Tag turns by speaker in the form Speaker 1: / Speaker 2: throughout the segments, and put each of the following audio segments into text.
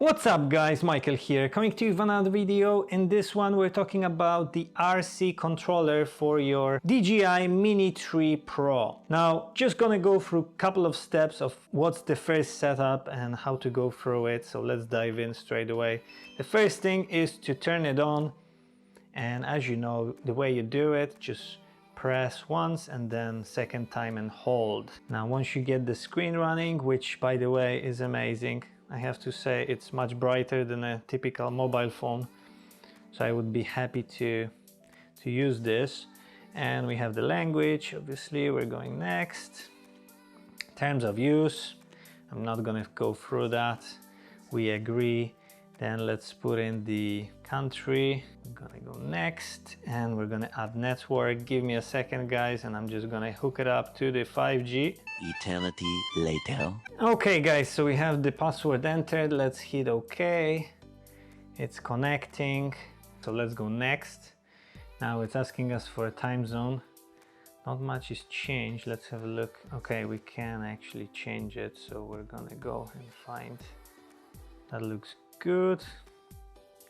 Speaker 1: What's up guys, Michael here, coming to you with another video. In this one we're talking about the RC controller for your DJI Mini 3 Pro. Now, just gonna go through a couple of steps of what's the first setup and how to go through it, so let's dive in straight away. The first thing is to turn it on, and as you know, the way you do it, just press once and then second time and hold. Now once you get the screen running, which by the way is amazing, I have to say it's much brighter than a typical mobile phone, so I would be happy to use this. And we have the language, obviously we're going next. Terms of use, I'm not gonna go through that. We agree. Then let's put in the country. I'm gonna go next and we're gonna add network. Give me a second guys and I'm just gonna hook it up to the 5G.
Speaker 2: Eternity later.
Speaker 1: Okay guys, so we have the password entered. Let's hit OK. It's connecting. So let's go next. Now it's asking us for a time zone. Not much is changed. Let's have a look. Okay, we can actually change it. So we're gonna go and find. That looks good.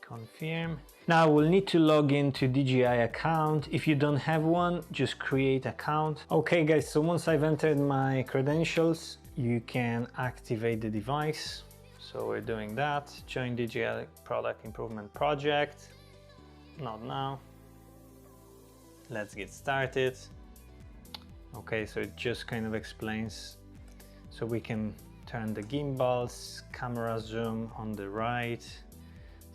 Speaker 1: Confirm. Now we'll need to log into DJI account. If you don't have one, just create account. Okay guys, so once I've entered my credentials, you can activate the device. So we're doing that. Join DJI product improvement project. Not now. Let's get started. Okay, so it just kind of explains. So we can turn the gimbals, camera zoom on the right.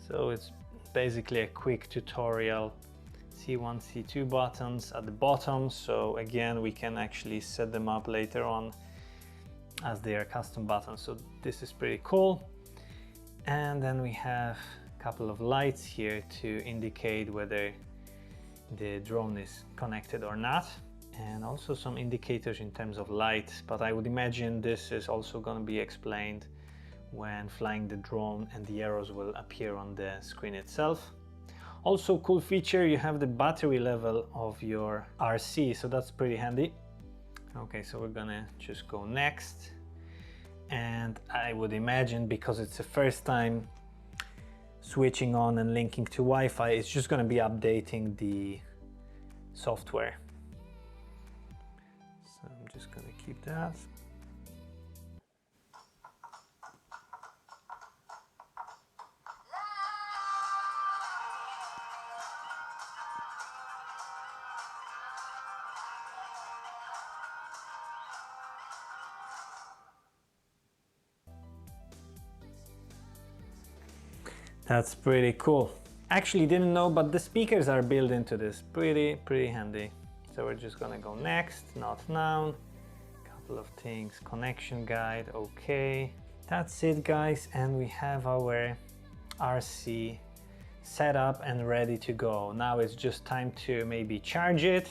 Speaker 1: So it's basically a quick tutorial. C1, C2 buttons at the bottom. So again, we can actually set them up later on as they are custom buttons. So this is pretty cool. And then we have a couple of lights here to indicate whether the drone is connected or not. And also some indicators in terms of light, but I would imagine this is also going to be explained when flying the drone and the arrows will appear on the screen itself. Also cool feature, you have the battery level of your RC, so that's pretty handy. Okay, so we're gonna just go next. And I would imagine because it's the first time switching on and linking to Wi-Fi, it's just going to be updating the software. So I'm just going to keep that. That's pretty cool. Actually didn't know, but the speakers are built into this. Pretty handy. So we're just gonna go next, not now. Couple of things, connection guide, okay. That's it guys, and we have our RC set up and ready to go. Now it's just time to maybe charge it,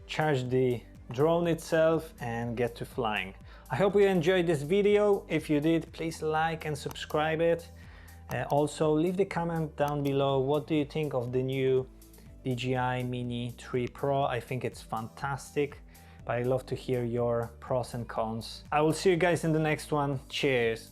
Speaker 1: charge the drone itself and get to flying. I hope you enjoyed this video. If you did, please like and subscribe it. Also leave the comment down below, what do you think of the new DJI Mini 3 Pro? I think it's fantastic, but I'd love to hear your pros and cons. I will see you guys in the next one. Cheers!